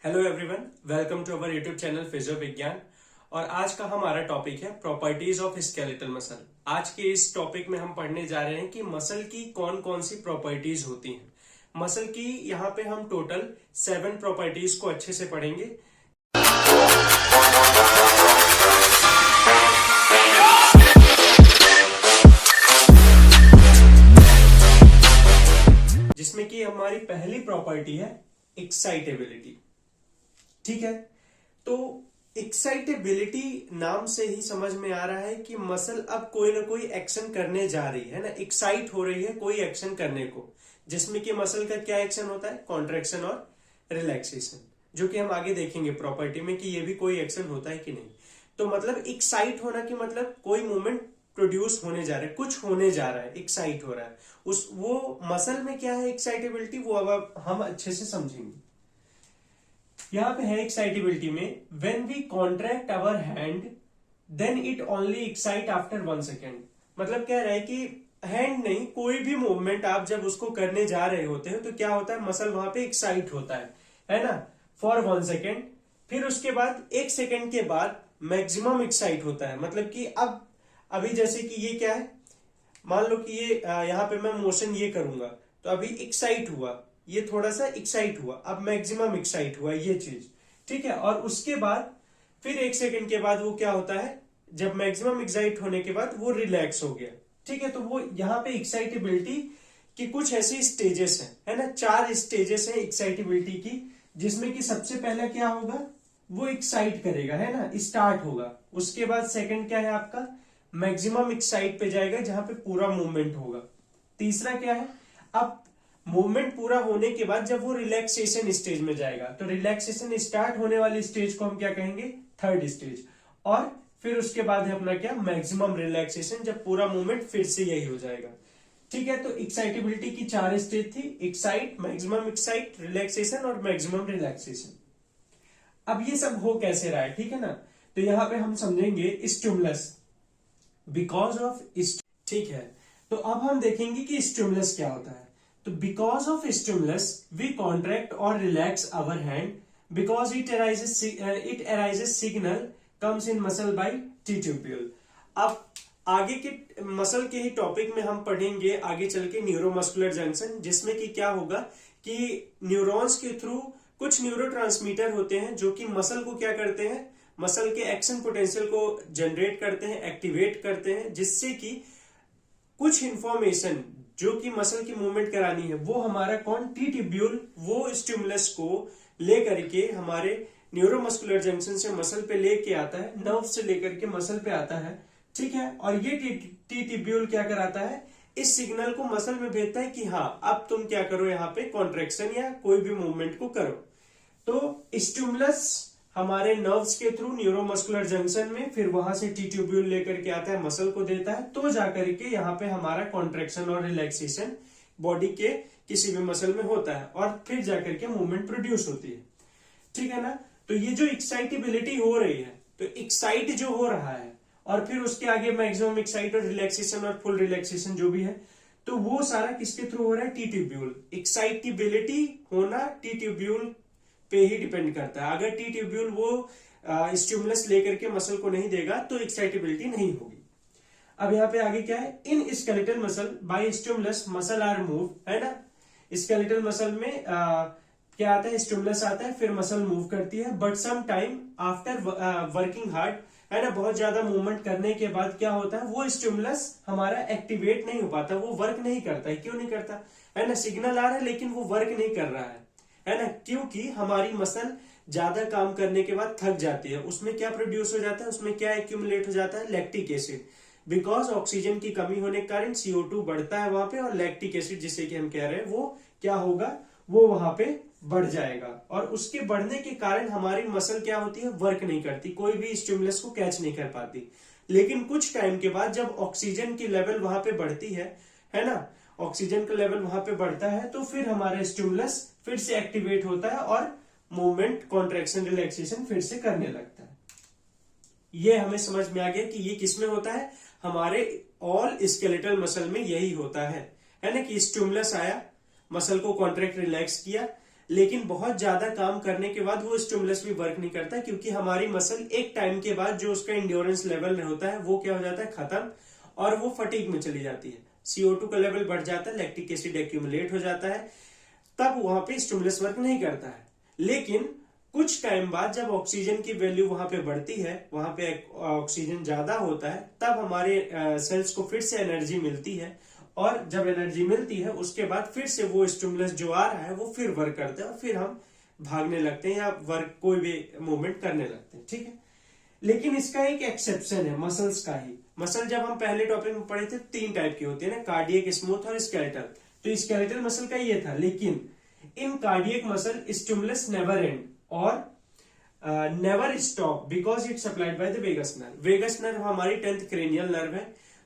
Hello everyone, welcome to our YouTube channel physio Vigyan. और आज का हमारा टॉपिक है प्रॉपर्टीज ऑफ स्केलेटल मसल। आज के इस टॉपिक में हम पढ़ने जा रहे हैं कि मसल की कौन कौन सी प्रॉपर्टीज होती हैं। मसल की यहाँ पे हम टोटल 7 प्रॉपर्टीज को अच्छे से पढ़ेंगे। जिसमें कि हमारी पहली प्रॉपर्टी है एक्साइटेबिलिटी। ठीक है, तो एक्साइटेबिलिटी नाम से ही समझ में आ रहा है कि मसल अब कोई ना कोई एक्शन करने जा रही है ना, एक्साइट हो रही है कोई एक्शन करने को, जिसमें कि मसल का क्या एक्शन होता है, कॉन्ट्रैक्शन और रिलैक्सेशन, जो कि हम आगे देखेंगे प्रॉपर्टी में कि ये भी कोई एक्शन होता है कि नहीं। तो मतलब एक्साइट होना कि मतलब कोई मूवमेंट प्रोड्यूस होने जा रहा है, कुछ होने जा रहा है, एक्साइट हो रहा है। वो मसल में क्या है एक्साइटेबिलिटी, वो अब हम अच्छे से समझेंगे। यहां पे है एक्साइटेबिलिटी में, when we contract our hand then it only excite after 1 second. मतलब कह रहा है कि हैंड नहीं, कोई भी मूवमेंट आप जब उसको करने जा रहे होते हैं तो क्या होता है, मसल वहां पे एक्साइट होता है ना, फॉर 1 सेकेंड। फिर उसके बाद 1 सेकेंड के बाद मैक्सिमम एक्साइट होता है। मतलब कि अब अभी जैसे कि ये क्या है, मान लो कि ये यहाँ पे मैं मोशन ये करूंगा तो अभी एक्साइट हुआ, ये थोड़ा सा एक्साइट हुआ, अब मैक्सिमम एक्साइट हुआ ये चीज। ठीक है, और उसके बाद फिर 1 सेकेंड के बाद वो क्या होता है, जब मैक्सिमम एक्साइट होने के बाद वो रिलैक्स हो गया। ठीक है, तो वो यहाँ पे एक्साइटेबिलिटी की कुछ ऐसी स्टेजेस है ना, 4 स्टेजेस है एक्साइटेबिलिटी की, जिसमें कि सबसे पहला क्या होगा, वो एक्साइट करेगा, है ना, स्टार्ट होगा। उसके बाद सेकंड क्या है आपका, मैक्सिमम एक्साइट पे जाएगा जहां पे पूरा मूवमेंट होगा। तीसरा क्या है, अब मूवमेंट पूरा होने के बाद जब वो रिलैक्सेशन स्टेज में जाएगा तो रिलैक्सेशन स्टार्ट होने वाली स्टेज को हम क्या कहेंगे, थर्ड स्टेज। और फिर उसके बाद है अपना क्या, मैक्सिमम रिलैक्सेशन, जब पूरा मूवमेंट फिर से यही हो जाएगा। ठीक है, तो एक्साइटेबिलिटी की 4 स्टेज थी, एक्साइट, मैक्सिमम एक्साइट, रिलैक्सेशन और मैक्सिमम रिलैक्सेशन। अब ये सब हो कैसे रहा है, ठीक है ना, तो यहां पे हम समझेंगे स्टिमुलस, बिकॉज ऑफ। ठीक है, तो अब हम देखेंगे कि स्टिमुलस क्या होता है। तो because of stimulus we contract और relax our hand because it arises signal comes in muscle by T tubule. अब आगे के मसल के ही टॉपिक में हम पढ़ेंगे आगे चल के न्यूरोमस्कुलर जंक्शन, जिसमें कि क्या होगा कि न्यूरॉन्स के थ्रू कुछ न्यूरोट्रांसमीटर होते हैं जो कि मसल को क्या करते हैं, मसल के एक्शन पोटेंशियल को जनरेट करते हैं, एक्टिवेट करते हैं, जिससे कि कुछ इंफॉर्मेशन जो कि मसल की मूवमेंट करानी है वो हमारा कौन, टी ट्यूब्यूल, वो स्टिमुलस को लेकर के हमारे न्यूरोमस्कुलर जंक्शन से मसल पे लेके आता है, नर्व से लेकर के मसल पे आता है। ठीक है, और ये टी ट्यूब्यूल क्या कराता है, इस सिग्नल को मसल में भेजता है कि हाँ अब तुम क्या करो, यहाँ पे कॉन्ट्रैक्शन या कोई भी मूवमेंट को करो। तो स्टिमुलस हमारे नर्व्स के थ्रू न्यूरोमस्कुलर जंक्शन में, फिर वहां से टी ट्यूब्यूल लेकर के आता है, मसल को देता है, तो जाकर के यहाँ पे हमारा कॉन्ट्रैक्शन और रिलैक्सेशन बॉडी के किसी भी मसल में होता है और फिर जाकर के मूवमेंट प्रोड्यूस होती है। ठीक है ना, तो ये जो एक्साइटेबिलिटी हो रही है, तो एक्साइट जो हो रहा है और फिर उसके आगे मैक्सिमम एक्साइट और रिलैक्सेशन और फुल रिलैक्सेशन जो भी है, तो वो सारा किसके थ्रू हो रहा है, टी ट्यूब्यूल। एक्साइटेबिलिटी होना टी ट्यूब्यूल पे ही डिपेंड करता है। अगर टी ट्यूब्यूल वो स्टिमुलस लेकर के मसल को नहीं देगा तो एक्साइटेबिलिटी नहीं होगी। अब यहाँ पे आगे क्या है, in skeletal muscle by stimulus muscle are move, है ना, स्केलेटल मसल में क्या आता है, स्टिमुलस आता है, फिर मसल मूव करती है, but some time after working hard, है ना, बहुत ज्यादा मूवमेंट करने के बाद क्या होता है, वो स्टिमुलस हमारा एक्टिवेट नहीं हो पाता, वो वर्क नहीं करता है। क्यों नहीं करता, है ना, सिग्नल आ रहा है लेकिन वो वर्क नहीं कर रहा है ना, क्योंकि हमारी मसल ज्यादा काम करने के बाद थक जाती है। उसमें क्या प्रोड्यूस हो जाता है, उसमें क्या एक्यूमुलेट हो जाता है, लैक्टिक एसिड। बिकॉज ऑक्सीजन की कमी होने के कारण CO2 बढ़ता है वहां पे, और लैक्टिक एसिड जिसे कि हम कह रहे हैं वो क्या होगा, वो वहां पे बढ़ जाएगा, और उसके बढ़ने के कारण हमारी मसल क्या होती है, वर्क नहीं करती, कोई भी स्टिमुलस को कैच नहीं कर पाती। लेकिन कुछ टाइम के बाद जब ऑक्सीजन की लेवल वहां पे बढ़ती है ना, ऑक्सीजन का लेवल वहां पे बढ़ता है, तो फिर हमारा स्टिमुलस फिर से एक्टिवेट होता है और मूवमेंट, कॉन्ट्रैक्शन, रिलैक्सेशन फिर से करने लगता है। ये हमें समझ में आ गया कि ये किसमें होता है, हमारे ऑल स्केलेटल मसल में यही होता है ना, कि स्टिमुलस आया, मसल को कॉन्ट्रैक्ट रिलैक्स किया, लेकिन बहुत ज्यादा काम करने के बाद वो स्टिमुलस भी वर्क नहीं करता, क्योंकि हमारी मसल एक टाइम के बाद जो उसका इंड्योरेंस लेवल होता है वो क्या हो जाता है, खत्म, और वो फटीग में चली जाती है। CO2 का लेवल बढ़ जाता है, लैक्टिक एसिड एक्यूमुलेट हो जाता है, तब वहां पे स्टिमुलस वर्क नहीं करता है। लेकिन कुछ टाइम बाद जब ऑक्सीजन की वैल्यू वहां पे बढ़ती है, वहां पे ऑक्सीजन ज्यादा होता है, तब हमारे सेल्स को फिर से एनर्जी मिलती है, और जब एनर्जी मिलती है उसके बाद फिर से वो स्टिमुलस जो आ रहा है वो फिर वर्क करता है, और फिर हम भागने लगते हैं या वर्क कोई भी मूवमेंट करने लगते हैं। ठीक है, लेकिन इसका एक एक्सेप्शन है मसल्स का ही। मसल जब हम पहले टॉपिक में पढ़े थे 3 टाइप की होती है ना, कार्डियक, स्मूथ और स्केलेटल। तो स्केलेटल मसल का ये था, लेकिन in cardiac muscle stimulus never end और never stop because it supplied by the vagus nerve. Vagus nerve हमारी 10th क्रेनियल नर्व है,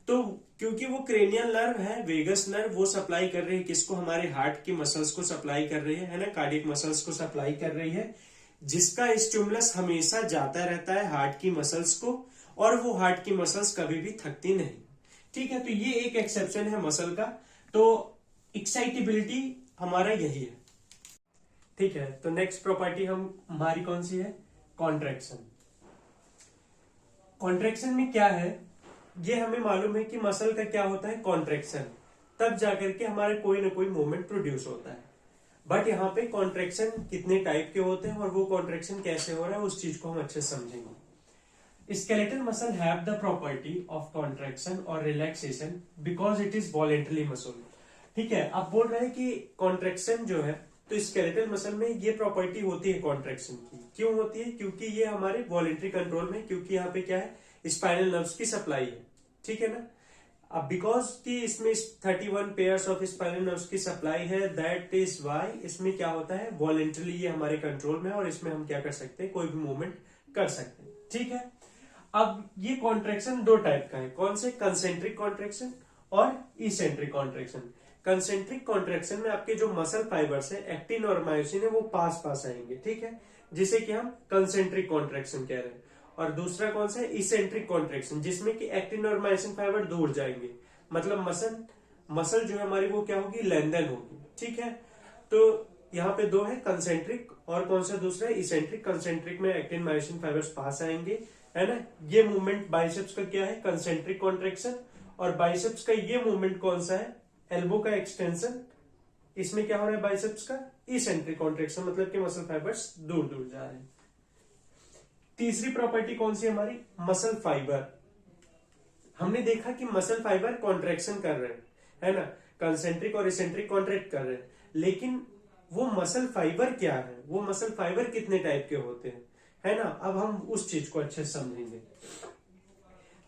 तो क्योंकि वो क्रेनियल नर्व है, वेगस नर्व वो सप्लाई कर रही है किसको, हमारे हार्ट की मसल्स को सप्लाई कर रही है ना, कार्डियक मसल्स को सप्लाई कर रही है, जिसका स्टिमुलस हमेशा जाता रहता है हार्ट की मसल्स को, और वो हार्ट की मसल्स कभी भी थकती नहीं। ठीक है, तो ये एक एक्सेप्शन है मसल का। तो एक्साइटेबिलिटी हमारा यही है। ठीक है, तो नेक्स्ट प्रॉपर्टी हमारी कौन सी है, कॉन्ट्रैक्शन। कॉन्ट्रैक्शन में क्या है, ये हमें मालूम है कि मसल का क्या होता है, कॉन्ट्रैक्शन, तब जाकर के हमारे कोई ना कोई मूवमेंट प्रोड्यूस होता है। बट यहाँ पे कॉन्ट्रैक्शन कितने टाइप के होते हैं और वो कॉन्ट्रैक्शन कैसे हो रहा है उस चीज को हम अच्छे से समझेंगे। Skeletal muscle have the property of contraction और relaxation because it is voluntary muscle. ठीक है, आप बोल रहे हैं कि कॉन्ट्रैक्शन जो है, तो स्केलेटल मसल में ये प्रॉपर्टी होती है कॉन्ट्रैक्शन की। क्यों होती है, क्योंकि ये हमारे वॉलेंटरी कंट्रोल में, क्योंकि यहाँ पे क्या है, स्पाइनल नर्व्स की सप्लाई है। ठीक है ना, अब बिकॉज कि इसमें 31 पेयर्स ऑफ स्पाइनल नर्व्स की सप्लाई है, दैट इज वाई इसमें क्या होता है, वॉलेंटरली ये हमारे कंट्रोल में है, और इसमें हम क्या कर सकते हैं, कोई भी मूवमेंट कर सकते हैं। ठीक है, अब ये कॉन्ट्रैक्शन 2 टाइप का है, कौन से, कंसेंट्रिक कॉन्ट्रैक्शन और इसेंट्रिक कॉन्ट्रैक्शन। कंसेंट्रिक कॉन्ट्रैक्शन में आपके जो मसल फाइबर्स है, एक्टिन और मायोसिन है, वो पास पास आएंगे। ठीक है, जिसे कि हम कंसेंट्रिक कॉन्ट्रैक्शन कह रहे हैं। और दूसरा कौन सा है, इसेंट्रिक कॉन्ट्रैक्शन, जिसमें कि एक्टिन और मायोसिन फाइबर दूर जाएंगे, मतलब मसल जो है हमारी वो क्या होगी, लेंथन होगी। ठीक है, तो यहाँ पे 2 है, कंसेंट्रिक और कौन सा दूसरा है, इसेंट्रिक। कंसेंट्रिक में एक्टिन मायोसिन फाइबर्स पास आएंगे, है ना। ये मूवमेंट बाइसेप्स का क्या है, कंसेंट्रिक कॉन्ट्रैक्शन, और बाइसेप्स का ये मूवमेंट कौन सा है, एल्बो का एक्सटेंशन, इसमें क्या हो रहा है, बाइसेप्स का इसेंट्रिक कॉन्ट्रैक्शन, मतलब कि मसल फाइबर्स दूर दूर जा रहे हैं। तीसरी प्रॉपर्टी कौन सी हमारी, मसल फाइबर। हमने देखा कि मसल फाइबर कॉन्ट्रैक्शन कर रहे हैं, है ना, कंसेंट्रिक और इसेंट्रिक कॉन्ट्रैक्ट कर रहे हैं, लेकिन वो मसल फाइबर क्या है, वो मसल फाइबर कितने टाइप के होते हैं, है ना। अब हम उस चीज को अच्छे से समझेंगे।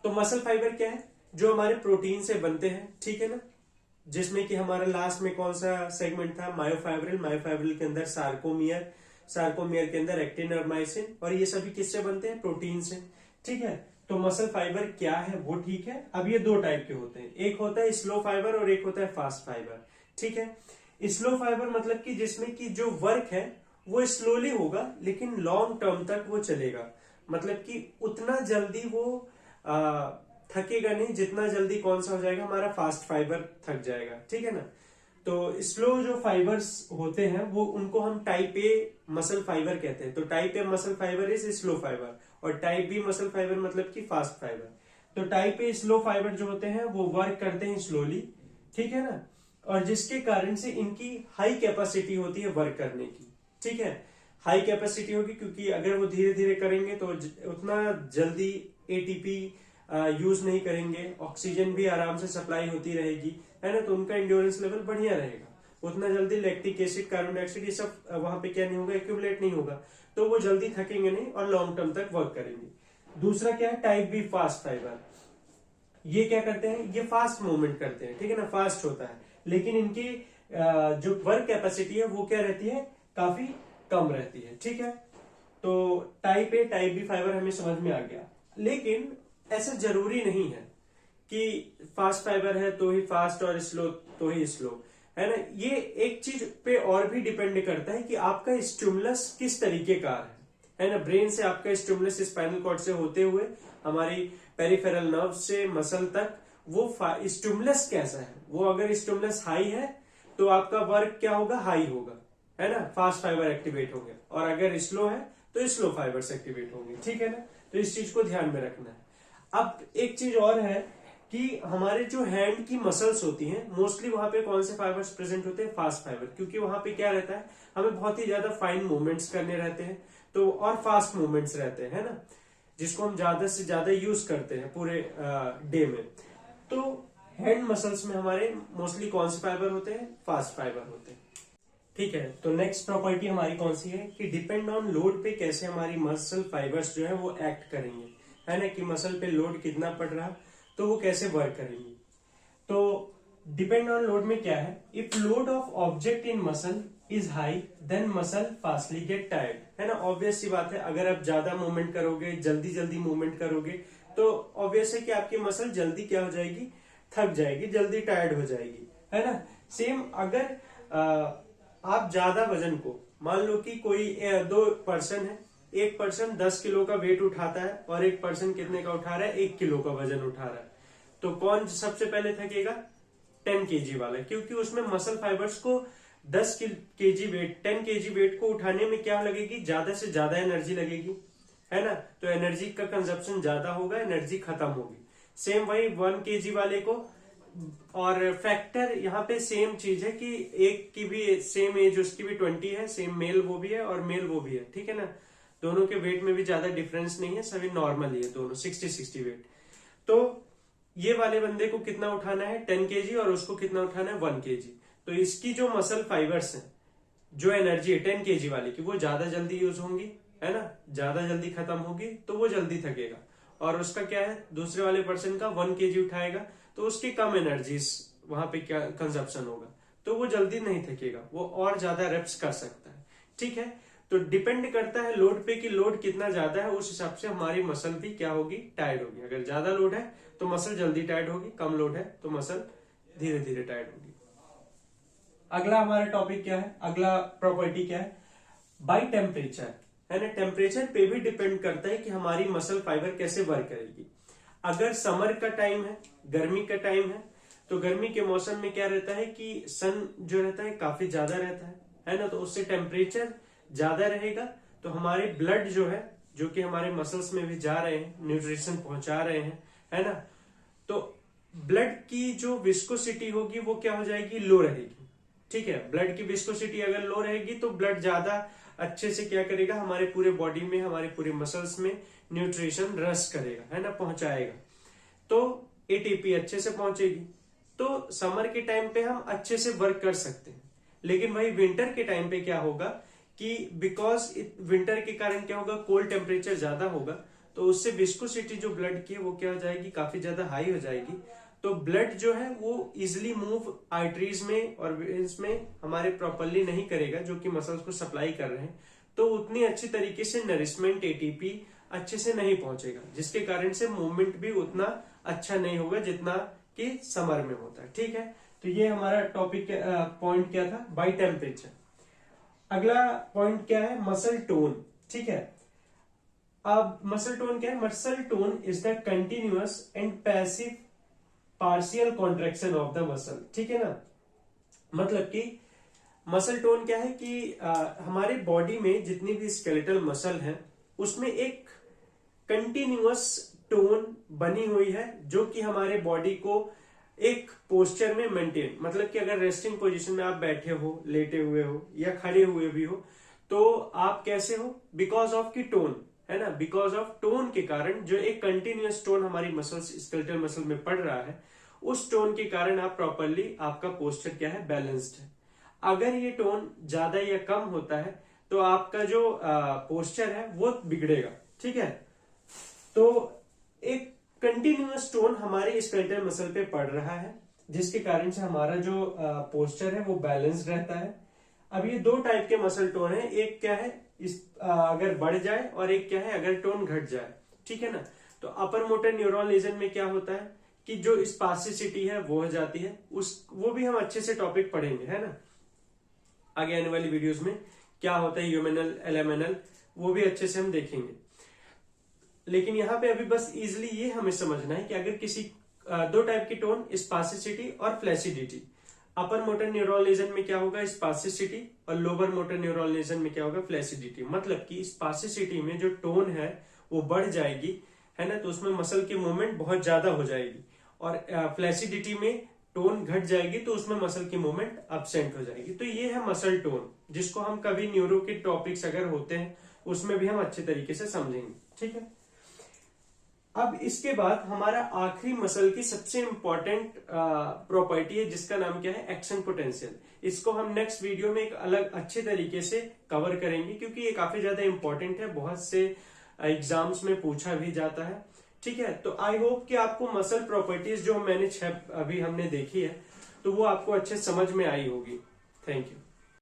तो मसल फाइबर क्या है, जो हमारे प्रोटीन से बनते हैं, ठीक है ना, जिसमें कि हमारा लास्ट में कौन सा सेगमेंट था, मायोफाइब्रिल। मायोफाइब्रिल के अंदर सार्कोमियर, सार्कोमियर के अंदर एक्टिन और मायोसिन, और ये सभी किससे बनते हैं, प्रोटीन से। ठीक है, तो मसल फाइबर क्या है वो ठीक है। अब ये 2 टाइप के होते हैं, एक होता है स्लो फाइबर और एक होता है फास्ट फाइबर। ठीक है, स्लो फाइबर मतलब कि जिसमें कि जो वर्क है वो स्लोली होगा, लेकिन लॉन्ग टर्म तक वो चलेगा, मतलब कि उतना जल्दी वो थकेगा नहीं जितना जल्दी कौन सा हो जाएगा, हमारा फास्ट फाइबर थक जाएगा। ठीक है ना, तो स्लो जो फाइबर्स होते हैं वो, उनको हम टाइप ए मसल फाइबर कहते हैं। तो type A muscle fibre is slow fibre, और टाइप बी मसल फाइबर मतलब कि फास्ट फाइबर। तो टाइप ए स्लो फाइबर जो होते हैं वो वर्क करते हैं स्लोली, ठीक है ना, और जिसके कारण से इनकी हाई कैपेसिटी होती है वर्क करने की। ठीक है, हाई कैपेसिटी होगी क्योंकि अगर वो धीरे धीरे करेंगे तो उतना जल्दी एटीपी यूज नहीं करेंगे, ऑक्सीजन भी आराम से सप्लाई होती रहेगी, है ना, तो उनका इंड्योरेंस लेवल बढ़िया रहेगा, उतना जल्दी लैक्टिक एसिड, कार्बन डाइऑक्साइड ये सब वहां पे क्या नहीं होगा, एक्यूमुलेट नहीं होगा, तो वो जल्दी थकेंगे नहीं और लॉन्ग टर्म तक वर्क करेंगे। दूसरा क्या है, टाइप बी फास्ट फाइबर। ये क्या करते हैं, ये फास्ट मूवमेंट करते हैं, ठीक है ना, फास्ट होता है, लेकिन इनकी जो वर्क कैपेसिटी है वो क्या रहती है, काफी कम रहती है। ठीक है, तो type A type B fibre हमें समझ में आ गया, लेकिन ऐसा जरूरी नहीं है कि फास्ट फाइबर है तो ही फास्ट और स्लो तो ही स्लो, है ना। ये एक चीज पे और भी डिपेंड करता है कि आपका स्टिमुलस किस तरीके का है ना। ब्रेन से आपका स्टिमुलस स्पाइनल कॉर्ड से होते हुए हमारी पेरिफेरल नर्व से मसल तक वो स्टिमुलस कैसा है। वो अगर स्टिमुलस हाई है तो आपका वर्क क्या होगा, हाई होगा, है ना, फास्ट फाइबर एक्टिवेट होंगे, और अगर स्लो है तो स्लो फाइबर्स एक्टिवेट होंगे, ठीक है ना। तो इस चीज को ध्यान में रखना है। अब एक चीज और है कि हमारे जो हैंड की मसल्स होती हैं, मोस्टली वहां पे कौन से फाइबर्स प्रेजेंट होते हैं, फास्ट फाइबर, क्योंकि वहां पे क्या रहता है, हमें बहुत ही ज्यादा फाइन मूवमेंट्स करने रहते हैं, तो और फास्ट मूवमेंट्स रहते हैं, है ना, जिसको हम ज्यादा से ज्यादा यूज करते हैं पूरे डे में। तो हैंड मसल्स में हमारे मोस्टली कौन से फाइबर होते हैं, फास्ट फाइबर होते हैं, ठीक है। तो नेक्स्ट प्रॉपर्टी हमारी कौन सी है कि डिपेंड ऑन लोड पे कैसे हमारी मसल फाइबर्स जो है वो एक्ट करेंगे, है ना, कि मसल पे लोड कितना पड़ रहा तो वो कैसे वर्क करेंगी। तो डिपेंड ऑन लोड में क्या है, if load of object in muscle is high then muscle fastly get tired, है ना। ऑब्वियस सी बात है, अगर आप ज्यादा मूवमेंट करोगे, जल्दी जल्दी मूवमेंट करोगे, तो ऑब्वियस है कि आपकी मसल जल्दी क्या हो जाएगी, थक जाएगी, जल्दी टायर्ड हो जाएगी, है ना। सेम अगर आप ज्यादा वजन को, मान लो कि कोई दो पर्सन है, एक पर्सन 10 किलो का वेट उठाता है और एक पर्सन कितने का उठा रहा है, 1 किलो का वजन उठा रहा है, तो कौन सबसे पहले थकेगा, 10 केजी वाला, क्योंकि उसमें मसल फाइबर्स को 10 केजी वेट, 10 केजी वेट को उठाने में क्या लगेगी, ज्यादा से ज्यादा एनर्जी लगेगी, है ना। तो एनर्जी का कंजप्शन ज्यादा होगा, एनर्जी खत्म होगी। सेम वही 1 केजी वाले को, और फैक्टर यहाँ पे सेम चीज है कि एक की भी सेम एज, उसकी भी 20 है, सेम मेल वो भी है और मेल वो भी है, ठीक है ना। दोनों के वेट में भी ज्यादा डिफरेंस नहीं है, सभी नॉर्मल ही है दोनों, 60-60 वेट। तो ये वाले बंदे को कितना उठाना है, 10 केजी, और उसको कितना उठाना है, 1 केजी। तो इसकी जो मसल फाइबर्स हैं, जो एनर्जी है 10 केजी वाले की, वो ज्यादा जल्दी यूज होंगी, है ना, ज्यादा जल्दी खत्म होगी, तो वो जल्दी थकेगा। और उसका क्या है, दूसरे वाले पर्सन का 1 केजी उठाएगा तो उसकी कम एनर्जी वहां पे क्या कंजप्शन होगा, तो वो जल्दी नहीं थकेगा, वो और ज्यादा रेप्स कर सकता है, ठीक है। तो डिपेंड करता है लोड पे कि लोड कितना ज्यादा है, उस हिसाब से हमारी मसल भी क्या होगी, टायर्ड होगी। अगर ज्यादा लोड है तो मसल जल्दी टायर्ड होगी, कम लोड है तो मसल धीरे धीरे टायर्ड होगी। अगला हमारा टॉपिक क्या है, अगला प्रॉपर्टी क्या है, बाय टेम्परेचर, है ना। टेम्परेचर पे भी डिपेंड करता है कि हमारी मसल फाइबर कैसे वर्क करेगी। अगर समर का टाइम है, गर्मी का टाइम है, तो गर्मी के मौसम में क्या रहता है कि सन जो रहता है काफी ज्यादा रहता है ना, तो उससे टेम्परेचर ज्यादा रहेगा, तो हमारे ब्लड जो है, जो कि हमारे मसल्स में भी जा रहे हैं, न्यूट्रिशन पहुंचा रहे हैं, है ना, तो ब्लड की जो विस्कोसिटी होगी वो क्या हो जाएगी, लो रहेगी, ठीक है। ब्लड की विस्कोसिटी अगर लो रहेगी तो ब्लड ज्यादा अच्छे से क्या करेगा, हमारे पूरे बॉडी में, हमारे पूरे मसल्स में न्यूट्रिशन रस करेगा, है ना, पहुंचाएगा, तो एटीपी अच्छे से पहुंचेगी। तो समर के टाइम पे हम अच्छे से वर्क कर सकते हैं, लेकिन वही विंटर के टाइम पे क्या होगा कि बिकॉज विंटर के कारण क्या होगा, कोल्ड टेम्परेचर ज्यादा होगा, तो उससे विस्कोसिटी जो ब्लड की है वो क्या हो जाएगी, काफी ज्यादा हाई हो जाएगी। तो ब्लड जो है वो इजिली मूव आर्टरीज में और वेन्स में हमारे प्रॉपरली नहीं करेगा, जो कि मसल्स को सप्लाई कर रहे हैं, तो उतनी अच्छी तरीके से नरिशमेंट, एटीपी अच्छे से नहीं पहुंचेगा, जिसके कारण से मूवमेंट भी उतना अच्छा नहीं होगा जितना कि समर में होता है, ठीक है। तो ये हमारा टॉपिक पॉइंट क्या था, बाय टेम्परेचर। अगला पॉइंट क्या है, मसल टोन, ठीक है। अब मसल टोन क्या है, muscle tone is the continuous and passive partial contraction of the muscle, ठीक है ना। मतलब कि मसल टोन क्या है कि हमारे बॉडी में जितनी भी स्केलेटल मसल है उसमें एक कंटिन्यूअस टोन बनी हुई है, जो कि हमारे बॉडी को एक पोस्चर में मेंटेन, मतलब कि अगर रेस्टिंग पोजीशन में आप बैठे हो, लेटे हुए हो या खड़े हुए भी हो, तो आप कैसे हो, बिकॉज ऑफ की टोन, है ना, बिकॉज ऑफ टोन के कारण जो एक कंटिन्यूअस टोन हमारी मसल्स, स्केलेटल मसल में पड़ रहा है, उस टोन के कारण आप प्रॉपरली, आपका पोस्चर क्या है, बैलेंस्ड है। अगर ये टोन ज्यादा या कम होता है तो आपका जो पोस्चर है वो बिगड़ेगा, ठीक है। तो एक कंटिन्यूअस टोन हमारे स्केलेटल मसल पे पड़ रहा है, जिसके कारण से हमारा जो पोस्चर है वो बैलेंस्ड रहता है। अब ये दो टाइप के मसल टोन है, एक क्या है अगर बढ़ जाए, और एक क्या है अगर टोन घट जाए, ठीक है ना। तो अपर मोटर न्यूरॉन लीजन में क्या होता है कि जो स्पास्टिसिटी है वो हो जाती है, वो भी हम अच्छे से टॉपिक पढ़ेंगे, है ना, आगे आने वाली वीडियोस में क्या होता है यूमेनल, एलेमेनल, वो भी अच्छे से हम देखेंगे। लेकिन यहाँ पे अभी बस इजिली ये हमें समझना है कि अगर किसी दो टाइप की टोन, स्पास्टिसिटी और flaccidity, upper motor neuron lesion में क्या होगा, स्पास्टिसिटी, और लोअर मोटर न्यूरॉन लीजन में क्या होगा, फ्लैसिडिटी। मतलब कि स्पास्टिसिटी में जो टोन है वो बढ़ जाएगी, है ना, तो उसमें मसल की मूवमेंट बहुत ज्यादा हो जाएगी, और फ्लैसिडिटी में टोन घट जाएगी तो उसमें मसल की मूवमेंट एब्सेंट हो जाएगी। तो ये है मसल टोन, जिसको हम कभी न्यूरो के टॉपिक्स अगर होते हैं उसमें भी हम अच्छे तरीके से समझेंगे। ठीक है, अब इसके बाद हमारा आखिरी मसल की सबसे इंपॉर्टेंट प्रॉपर्टी है, जिसका नाम क्या है, एक्शन पोटेंशियल। इसको हम नेक्स्ट वीडियो में एक अलग अच्छे तरीके से कवर करेंगे, क्योंकि ये काफी ज्यादा इंपॉर्टेंट है, बहुत से एग्जाम्स में पूछा भी जाता है। ठीक है, तो आई होप कि आपको मसल प्रॉपर्टीज जो मैंने 6 अभी हमने देखी है, तो वो आपको अच्छे समझ में आई होगी। Thank you.